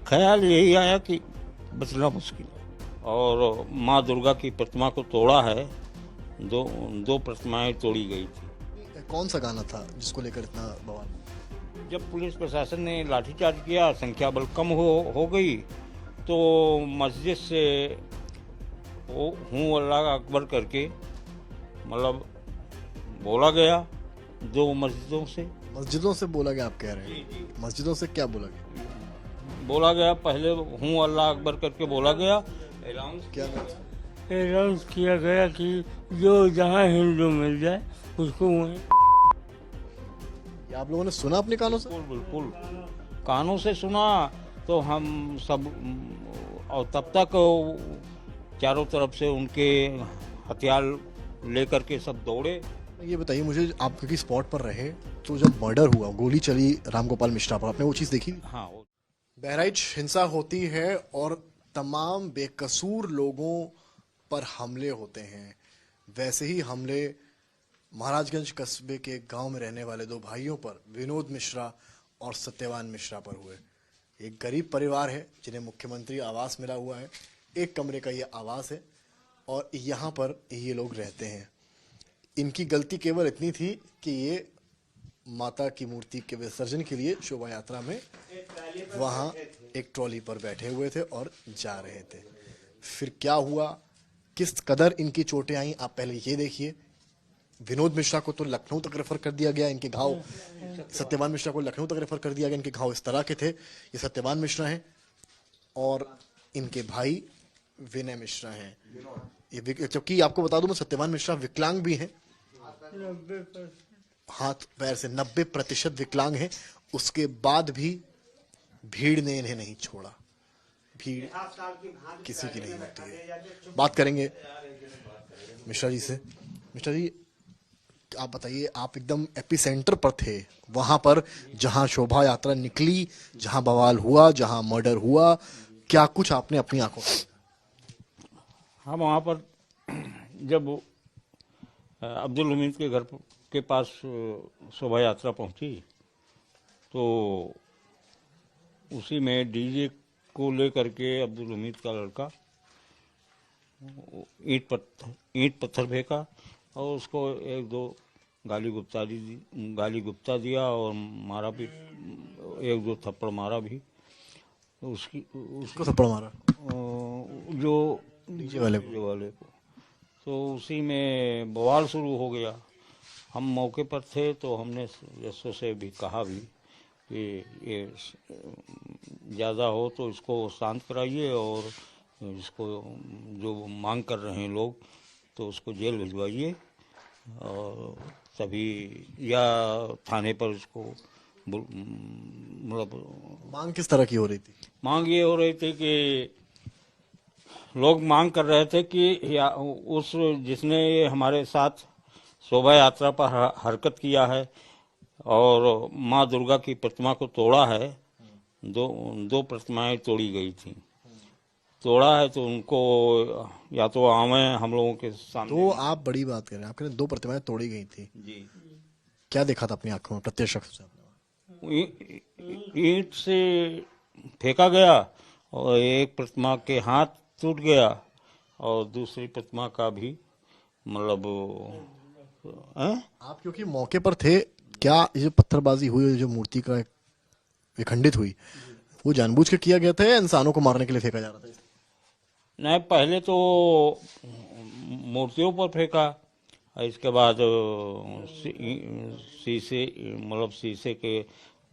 ख्याल यही आया कि बचना मुश्किल है और माँ दुर्गा की प्रतिमा को तोड़ा है। दो दो प्रतिमाएं तोड़ी गई थी। कौन सा गाना था जिसको लेकर इतना बवाल? जब पुलिस प्रशासन ने लाठीचार्ज किया, संख्या बल कम हो गई, तो मस्जिद से वो हूँ अल्लाह अकबर करके मतलब बोला गया। दो मस्जिदों से मस्जिदों से बोला गया, आप कह रहे हैं? मस्जिदों से क्या बोला गया? बोला गया, पहले हूँ अल्लाह अकबर करके बोला गया। अनाउंस क्या नाम था? अनाउंस किया गया कि जो जहाँ हिंदू मिल जाए उसको वहीं। ये आप लोगों ने सुना अपने कानों से? बिल्कुल बिल्कुल कानों से सुना तो हम सब और तब तक चारों तरफ से उनके हथियार लेकर के सब दौड़े। ये बताइए मुझे, आप क्योंकि स्पॉट पर रहे, तो जब मर्डर हुआ, गोली चली रामगोपाल मिश्रा पर, आपने वो चीज़ देखी? हाँ, बहराइच हिंसा होती है और तमाम बेकसूर लोगों पर हमले होते हैं। वैसे ही हमले महाराजगंज कस्बे के गांव में रहने वाले दो भाइयों पर, विनोद मिश्रा और सत्यवान मिश्रा पर हुए। एक गरीब परिवार है जिन्हें मुख्यमंत्री आवास मिला हुआ है, एक कमरे का ये आवास है और यहाँ पर ये लोग रहते हैं। इनकी गलती केवल इतनी थी कि ये माता की मूर्ति के विसर्जन के लिए शोभा यात्रा में वहाँ एक ट्रॉली पर बैठे हुए थे और जा रहे थे। फिर क्या हुआ, किस कदर इनकी चोटें आई, आप पहले ये देखिए। विनोद मिश्रा को तो लखनऊ तक रेफर कर दिया गया, इनके घाव। सत्यवान मिश्रा को लखनऊ तक रेफर कर दिया गया, इनके घाव इस तरह के थे। ये सत्यवान मिश्रा हैं और इनके भाई विनय मिश्रा हैं। ये जबकि आपको बता दूं मैं, सत्यवान मिश्रा विकलांग भी हैं, हाथ पैर से 90% विकलांग हैं। उसके बाद भी भीड़ ने इन्हें नहीं छोड़ा। भीड़ किसी की नहीं होती है। बात करेंगे मिश्रा जी से। मिश्रा जी, आप बताइए, आप एकदम एपिसेंटर पर थे, वहां पर जहां शोभा यात्रा निकली, जहां बवाल हुआ, जहां मर्डर हुआ, क्या कुछ आपने अपनी आंखों से? हम वहाँ पर जब अब्दुल हमीद के घर के पास शोभा यात्रा पहुंची तो उसी में डीजे को लेकर के अब्दुल हमीद का लड़का ईंट पत्थर फेंका और उसको एक दो गाली गुप्ता दिया और मारा भी, एक दो थप्पड़ मारा भी। उसको थप्पड़ मारा जो डीजे वाले को। तो उसी में बवाल शुरू हो गया। हम मौके पर थे तो हमने जैसों से भी कहा भी कि ये ज़्यादा हो तो इसको शांत कराइए और इसको जो मांग कर रहे हैं लोग तो उसको जेल भिजवाइए और तभी या थाने पर इसको मतलब। मांग किस तरह की हो रही थी? मांग ये हो रही थी कि लोग मांग कर रहे थे कि उस जिसने हमारे साथ शोभा यात्रा पर हरकत किया है और माँ दुर्गा की प्रतिमा को तोड़ा है, दो प्रतिमाएं तोड़ी गई थी, तोड़ा है तो उनको या तो आवे हम लोगों के सामने। तो आप बड़ी बात कर रहे हैं, आपके दो प्रतिमाएं तोड़ी गई थी जी। क्या देखा था अपनी आंखों में प्रत्यक्ष से? ईंट से फेंका गया और एक प्रतिमा के हाथ टूट गया और दूसरी प्रतिमा का भी मतलब। आप क्योंकि मौके पर थे, क्या ये जो पत्थरबाजी हुई, जो मूर्ति का विखंडित हुई, वो जानबूझ के किया गया था या इंसानों को मारने के लिए फेंका जा रहा था? नहीं, पहले तो मूर्तियों पर फेंका, इसके बाद शीशे के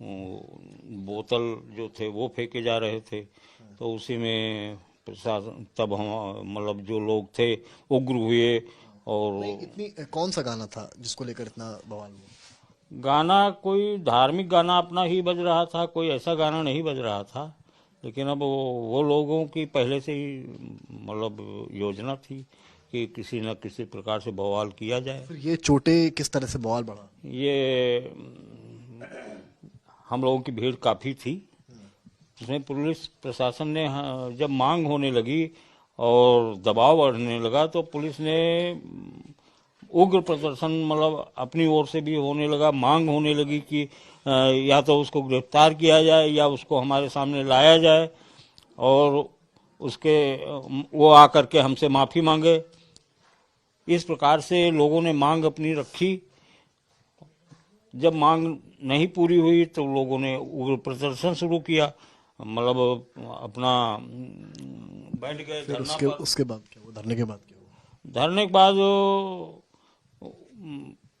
बोतल जो थे वो फेंके जा रहे थे। तो उसी में प्रशासन तब हम जो लोग थे उग्र हुए। और इतनी कौन सा गाना था जिसको लेकर इतना बवाल हुआ? गाना कोई धार्मिक गाना अपना ही बज रहा था, कोई ऐसा गाना नहीं बज रहा था। लेकिन अब वो लोगों की पहले से ही योजना थी कि किसी न किसी प्रकार से बवाल किया जाए। फिर ये चोटें किस तरह से बवाल बढ़ा? ये हम लोगों की भीड़ काफ़ी थी, उसमें पुलिस प्रशासन ने जब मांग होने लगी और दबाव बढ़ने लगा तो पुलिस ने उग्र प्रदर्शन अपनी ओर से भी होने लगा। मांग होने लगी कि या तो उसको गिरफ्तार किया जाए या उसको हमारे सामने लाया जाए और उसके वो आकर के हमसे माफ़ी मांगे। इस प्रकार से लोगों ने मांग अपनी रखी। जब मांग नहीं पूरी हुई तो लोगों ने उग्र प्रदर्शन शुरू किया, मतलब अपना बैठ गए फिर धरना उसके पर। उसके बाद क्या हुआ? धरने के बाद क्या हुआ? धरने के बाद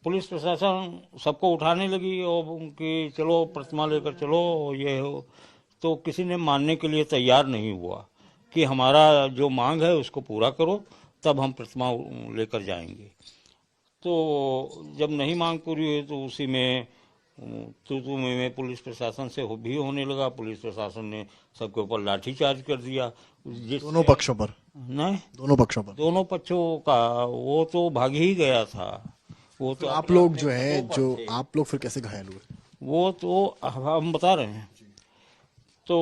पुलिस प्रशासन सबको उठाने लगी और उनकी चलो प्रतिमा लेकर चलो ये हो, तो किसी ने मानने के लिए तैयार नहीं हुआ कि हमारा जो मांग है उसको पूरा करो तब हम प्रतिमा लेकर जाएंगे। तो जब नहीं मांग पूरी हुई तो उसी में तू में पुलिस प्रशासन से भी होने लगा। पुलिस प्रशासन ने सबके ऊपर लाठीचार्ज कर दिया। दोनों पक्षों पर? नहीं, दोनों पक्षों पर? दोनों पक्षों का। वो तो भाग ही गया था। वो तो आप अपने लोग अपने जो है पदों पर जो थे। आप लोग फिर कैसे घायल हुए? वो तो हम बता रहे हैं। तो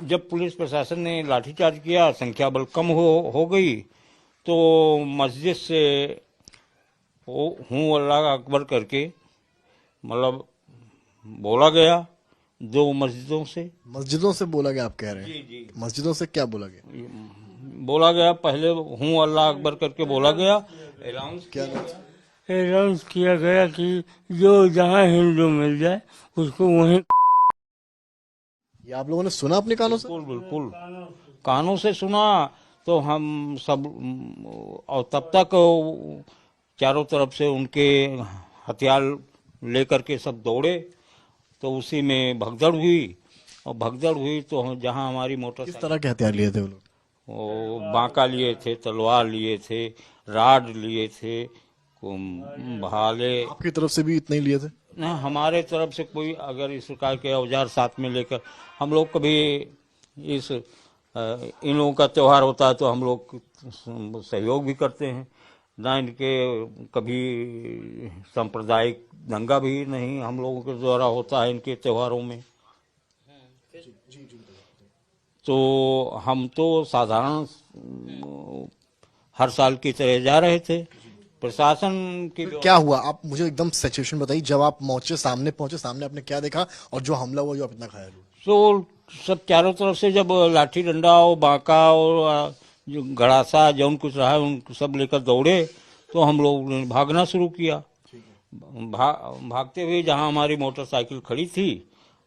जब पुलिस प्रशासन ने लाठीचार्ज किया, संख्या बल कम हो गई, तो मस्जिद से वो हूँ अल्लाह अकबर करके मतलब बोला गया। दो मस्जिदों से बोला गया? आप कह रहे जी हैं जी मस्जिदों से क्या बोला गया? बोला गया। पहले हूँ अल्लाह अकबर करके बोला गया, अनाउंस किया गया। अनाउंस किया गया कि जो जहाँ हिंदू मिल जाए उसको वहीं। ये आप लोगों ने सुना अपने कानों से? बिल्कुल बिल्कुल, कानों से सुना। तो हम सब और तब तक चारों तरफ से उनके हथियार लेकर के सब दौड़े। तो उसी में भगदड़ हुई और भगदड़ हुई तो जहां हमारी किस मोटरसाइकिल, तरह के हथियार लिए थे वो लोग? वो बांका लिए थे, तलवार लिए थे, राड लिए थे, भाले। आपकी तरफ से भी इतने ही लिए थे? न, हमारे तरफ से कोई अगर इस प्रकार के औजार साथ में लेकर, हम लोग कभी इस इन लोगों का त्यौहार होता है तो हम लोग सहयोग भी करते हैं ना। इनके कभी सांप्रदायिक दंगा भी नहीं हम लोगों के द्वारा होता है इनके त्योहारों में। तो हम तो साधारण हर साल की तरह जा रहे थे। प्रशासन की फिर क्या हुआ? आप मुझे एकदम सिचुएशन बताइए। जब आप पहुंचे सामने आपने क्या देखा और जो हमला हुआ जो आप इतना घायल हुए? तो सब चारों तरफ से जब लाठी डंडा और बांका और जो गड़ासा जौन कुछ रहा उन सब लेकर दौड़े तो हम लोग ने भागना शुरू किया। भागते हुए जहां हमारी मोटरसाइकिल खड़ी थी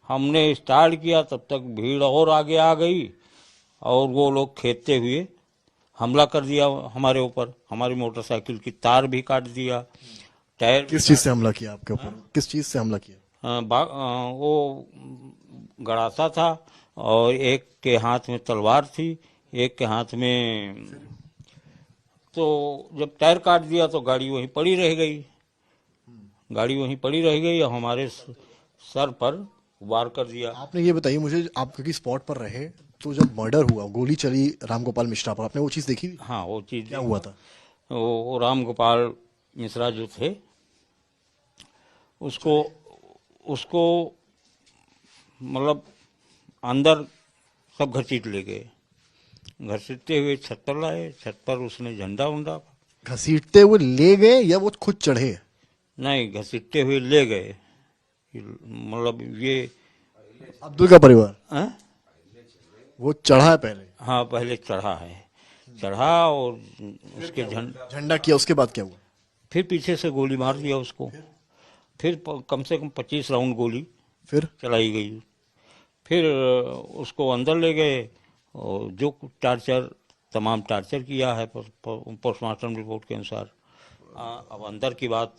हमने स्टार्ट किया, तब तक भीड़ और आगे आ गई और वो लोग खेदते हुए हमला कर दिया हमारे ऊपर। हमारी मोटरसाइकिल की तार भी काट दिया, टायर। किस चीज से हमला किया आपके ऊपर? किस चीज से हमला किया? वो गड़ासा था और एक के हाथ में तलवार थी, एक के हाथ में। तो जब टायर काट दिया तो गाड़ी वहीं पड़ी रह गई। गाड़ी वहीं पड़ी रह गई और हमारे सर पर वार कर दिया। आपने ये बताइए मुझे, आप क्योंकि स्पॉट पर रहे, तो जब मर्डर हुआ, गोली चली रामगोपाल मिश्रा पर, आपने वो चीज देखी? हाँ, वो चीज क्या हुआ था? वो राम गोपाल मिश्रा जो थे उसको उसको मतलब अंदर सब घसीट ले गए। घसीटते हुए छत पर लाए। छत पर उसने झंडा उंडा। घसीटते हुए ले गए या वो खुद चढ़े? नहीं, घसीटते हुए ले गए। मतलब ये अब्दुल का परिवार? हैं? वो चढ़ा है पहले? हाँ, पहले चढ़ा है। चढ़ा और उसके झंडा किया, उसके बाद क्या हुआ? फिर पीछे से गोली मार दिया उसको। फिर कम से कम 25 राउंड गोली फिर चलाई गई। फिर उसको अंदर ले गए और जो तमाम टार्चर किया है पोस्टमार्टम रिपोर्ट के अनुसार। अब अंदर की बात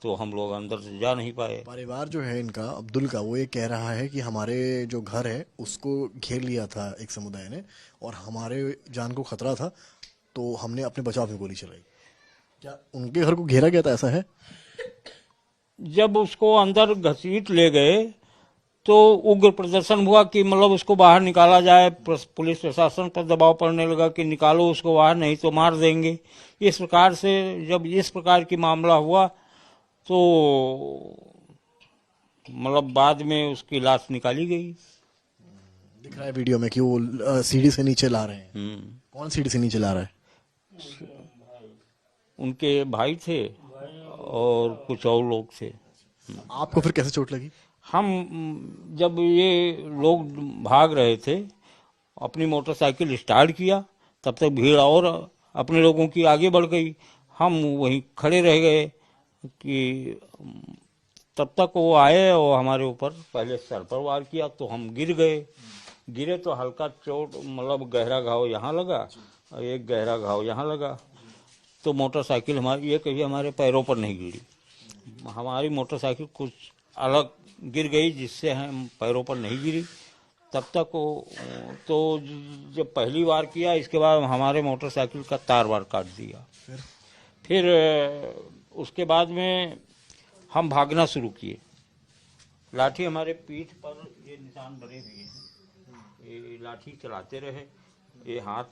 तो हम लोग अंदर से जा नहीं पाए। परिवार जो है इनका, अब्दुल का, वो ये कह रहा है कि हमारे जो घर है उसको घेर लिया था एक समुदाय ने और हमारे जान को खतरा था तो हमने अपने बचाव में गोली चलाई। क्या उनके घर को घेरा गया था, ऐसा है? जब उसको अंदर घसीट ले गए तो उग्र प्रदर्शन हुआ कि मतलब उसको बाहर निकाला जाए। पुलिस प्रशासन पर दबाव पड़ने लगा कि निकालो उसको बाहर, नहीं तो मार देंगे। इस प्रकार से जब इस प्रकार की मामला हुआ तो मतलब बाद में उसकी लाश निकाली गई। दिख रहा है वीडियो में कि वो सीढ़ी से नीचे ला रहे हैं। कौन सीढ़ी से नीचे ला रहा है? उनके भाई थे और कुछ और लोग थे। आपको फिर कैसे चोट लगी? हम जब ये लोग भाग रहे थे, अपनी मोटरसाइकिल स्टार्ट किया, तब तक भीड़ और अपने लोगों की आगे बढ़ गई। हम वहीं खड़े रह गए कि तब तक वो आए और हमारे ऊपर पहले सर पर वार किया, तो हम गिर गए। गिरे तो हल्का चोट, मतलब गहरा घाव यहाँ लगा और एक गहरा घाव यहाँ लगा। तो मोटरसाइकिल हमारी, ये कहिए हमारे पैरों पर नहीं गिरी, हमारी मोटरसाइकिल कुछ अलग गिर गई, जिससे हम पैरों पर नहीं गिरी। तब तक वो, तो जब पहली बार किया, इसके बाद हमारे मोटरसाइकिल का तार वार काट दिया। फिर उसके बाद में हम भागना शुरू किए। लाठी हमारे पीठ पर ये निशान बने हुए हैं, ये लाठी चलाते रहे, ये हाथ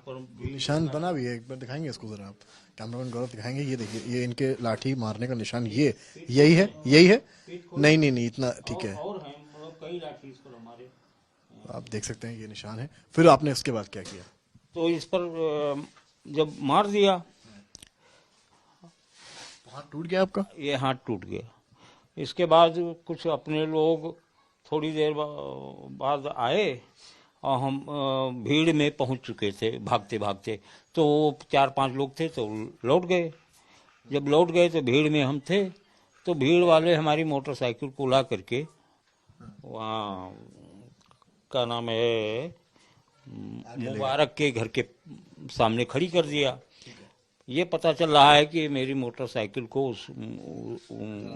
पर भी निशान बना भी है, एक बार दिखाएंगे इसको जरा आप, कैमरामैन गौरव दिखाएंगे। ये देखिए, ये इनके लाठी मारने का निशान, ये यही है, यही है। नहीं नहीं नहीं, इतना ठीक है, और हैं, मतलब कई लाठी इस पर हमारे। आप देख सकते हैं ये निशान है। फिर आपने इसके बाद क्या किया? तो इस पर जब मार दिया, हाथ टूट गया आपका? ये हाथ टूट गया। इसके बाद कुछ अपने लोग थोड़ी देर बाद आए और हम भीड़ में पहुंच चुके थे भागते भागते। तो 4-5 लोग थे, तो लौट गए। जब लौट गए तो भीड़ में हम थे, तो भीड़ वाले हमारी मोटरसाइकिल को ला करके वहाँ, का नाम है, मुबारक के घर के सामने खड़ी कर दिया। ये पता चल रहा है कि मेरी मोटरसाइकिल को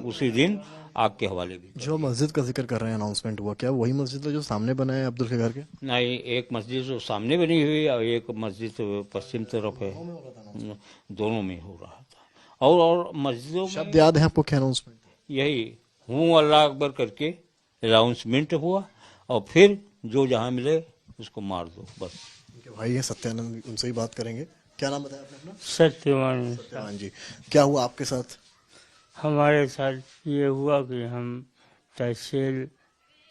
उसी दिन आग के हवाले भी। जो मस्जिद का जिक्र कर रहे हैं, अनाउंसमेंट हुआ, क्या वही मस्जिद है जो सामने बना है अब्दुल के घर के? नहीं, एक मस्जिद जो सामने बनी हुई और एक मस्जिद पश्चिम तरफ है, दोनों में हो रहा था। और मस्जिदों में शब्द याद है आपको क्या अनाउंसमेंट? यही हूँ अल्लाह अकबर करके अनाउंसमेंट हुआ, और फिर जो जहाँ मिले उसको मार दो, बस। उनके भाई है सत्यानंद, उनसे ही बात करेंगे। क्या नाम बताया आपने अपना? सत्यवान। सत्यवान जी, क्या हुआ आपके साथ? हमारे साथ ये हुआ कि हम तहसील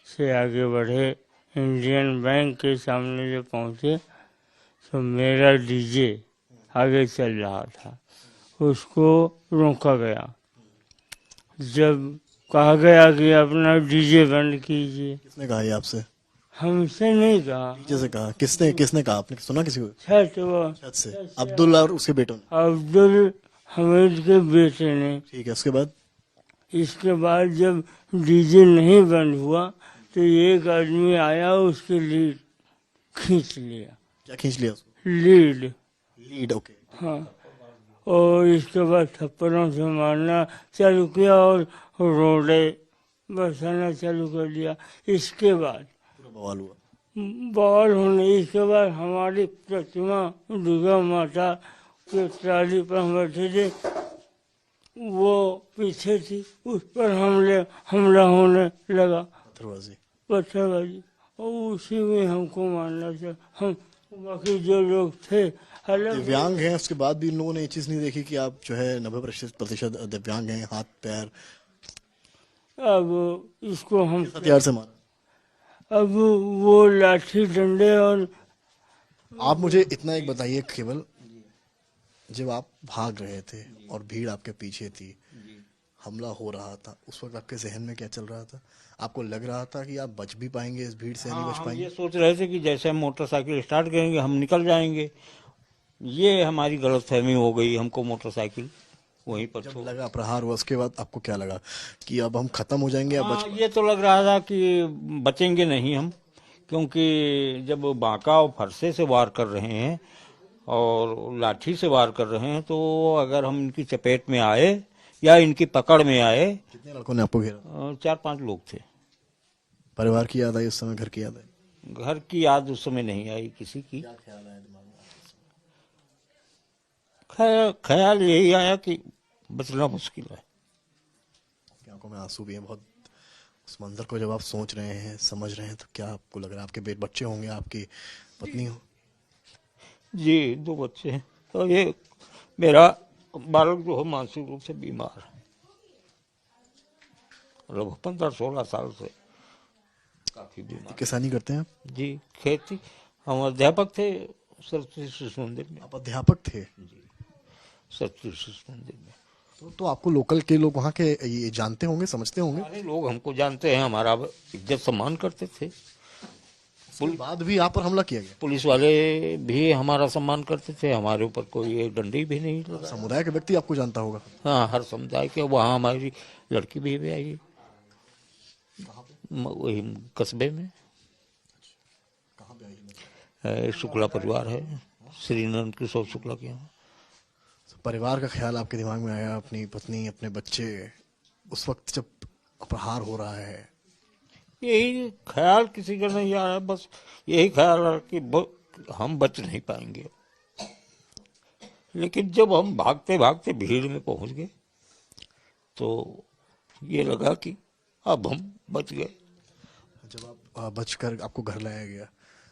से आगे बढ़े, इंडियन बैंक के सामने जब पहुँचे तो मेरा डीजे आगे चल रहा था, उसको रोका गया। जब कहा गया कि अपना डीजे बंद कीजिए, किसने कहा ये आपसे? हमसे नहीं कहा, नीचे से कहा? किसने कहा? आपने सुना किसी को? छत वो छत से? अब्दुल और उसके बेटों ने? अब्दुल हमीद के बेटे ने। ठीक है, उसके बाद? इसके बाद जब डीजे नहीं बंद हुआ तो एक आदमी आया, उसकी लीड खींच लिया। क्या खींच लिया उसको? लीड। Lead, okay. हाँ, और इसके बाद थप्पड़ों से मारना चालू किया और रोड़े बरसाना चालू कर दिया। इसके बाद पूरा बवाल हुआ। बवाल होने, इसके बाद हमारी प्रतिमा दुर्गा माता के ट्राली पर हम बैठे थे, वो पीछे थी, उस पर हमला होने लगा, पत्थरबाजी, और उसी में हमको मारना था। हम बाकी जो लोग थे अलग। दिव्यांग हैं, उसके बाद भी इन लोगों ने ये चीज नहीं देखी कि आप जो है 90% दिव्यांग हैं, हाथ पैर? अब इसको हम हथियार से मारा? अब वो लाठी डंडे और। आप मुझे इतना एक बताइए केवल, जब आप भाग रहे थे और भीड़ आपके पीछे थी, हमला हो रहा था, उस वक्त आपके जहन में क्या चल रहा था? आपको लग रहा था कि आप बच भी पाएंगे इस भीड़ से? नहीं बच हम पाएंगे? ये सोच रहे थे कि जैसे हम मोटरसाइकिल स्टार्ट करेंगे हम निकल जाएंगे। ये हमारी गलतफहमी हो गई, हमको मोटरसाइकिल वहीं पर जब लगा प्रहार हुआ, उसके बाद आपको क्या लगा कि अब हम खत्म हो जाएंगे या बच? ये तो लग रहा था कि बचेंगे नहीं हम, क्योंकि जब बांका और फरसे से वार कर रहे हैं और लाठी से वार कर रहे हैं, तो अगर हम इनकी चपेट में आए या इनकी पकड़ में आए। कितने लड़कों ने आपको घेरा? 4-5 लोग थे। परिवार की याद आई उस समय? घर की याद आई? घर की याद उस समय नहीं आई किसी की। क्या ख्याल आया दिमाग में? ख्याल यही आया कि बचना मुश्किल है। आपकी आंखों में आंसू भी हैं बहुत। उस मंजर को जब आप सोच रहे हैं, समझ रहे हैं, तो क्या आपको लग रहा है? आपके बच्चे होंगे, आपकी पत्नी हो? जी, 2 बच्चे हैं, तो ये मेरा बालक जो है मानसिक रूप से बीमार है, लगभग 15-16 साल से काफी बीमार। किसानी करते हैं आप? जी, खेती। हम अध्यापक थे सरस्वती शिशु मंदिर में। आप अध्यापक थे? जी, सरस्वती शिशु मंदिर में। तो आपको लोकल के लोग वहाँ के ये जानते होंगे, समझते होंगे। सारे लोग हमको जानते हैं, हमारा इज्जत सम्मान करते थे। उसके बाद भी आप पर हमला किया गया। पुलिस वाले भी हमारा सम्मान करते थे, हमारे ऊपर कोई एक डंडी भी नहीं लगा। समुदाय के व्यक्ति आपको जानता होगा। हाँ, हर समुदाय के। वहाँ हमारी लड़की भी आई, वही कस्बे में। कहाँ पे आई? शुक्ला परिवार है, श्री नंद किशोर शुक्ला के यहाँ। परिवार का ख्याल आपके दिमाग में आया, अपनी पत्नी, अपने बच्चे, उस वक्त जब अपराध हो रहा है? यही ख्याल किसी का नहीं आ रहा, बस यही ख्याल है कि हम बच नहीं पाएंगे। लेकिन जब हम भागते भागते भीड़ में पहुंच गए तो ये लगा कि अब हम बच गए। जब आप बचकर आपको घर लाया गया,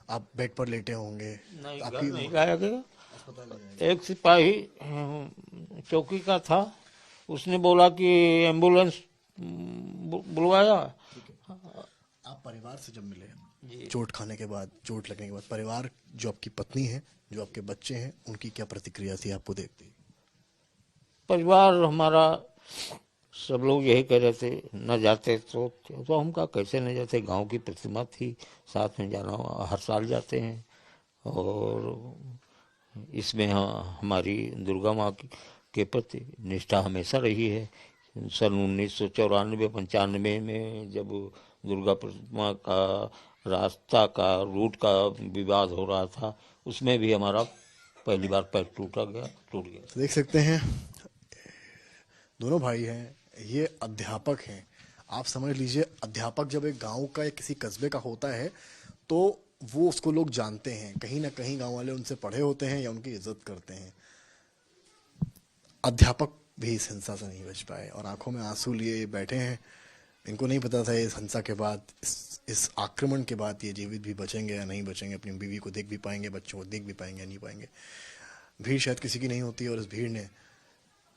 आप बेड पर लेटे होंगे। नहीं, आपकी घर नहीं लाया गया। एक सिपाही चौकी का था, उसने बोला कि एम्बुलेंस बुलवाया। आप परिवार से जब मिले चोट खाने के बाद, चोट लगने के बाद, परिवार, जो आपकी पत्नी है, जो आपके बच्चे हैं, उनकी क्या प्रतिक्रिया थी आपको देखते ही? परिवार हमारा सब लोग यही कह रहे थे न जाते तो हम कहा कैसे न जाते, गांव की प्रतिमा थी, साथ में जाना, हर साल जाते हैं। और इसमें हमारी दुर्गा माँ के प्रति निष्ठा हमेशा रही है। सन 1994-95 में जब दुर्गा प्रतिमा का रास्ता का रूट का विवाद हो रहा था, उसमें भी हमारा पहली बार पैर टूट गया। देख सकते हैं दोनों भाई हैं, ये अध्यापक हैं। आप समझ लीजिए, अध्यापक जब एक गांव का या किसी कस्बे का होता है तो वो उसको लोग जानते हैं, कहीं ना कहीं गांव वाले उनसे पढ़े होते हैं या उनकी इज्जत करते हैं। अध्यापक भी इस हिंसा से नहीं बच पाए और आंखों में आंसू लिए बैठे हैं। इनको नहीं पता था इस हिंसा के बाद, इस आक्रमण के बाद ये जीवित भी बचेंगे या नहीं बचेंगे, अपनी बीवी को देख भी पाएंगे, बच्चों को देख भी पाएंगे या नहीं पाएंगे। भीड़ शायद किसी की नहीं होती और इस भीड़ ने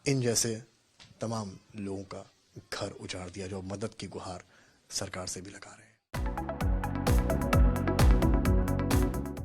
इन जैसे तमाम लोगों का घर उजाड़ दिया, जो मदद की गुहार सरकार से भी लगा रहे हैं।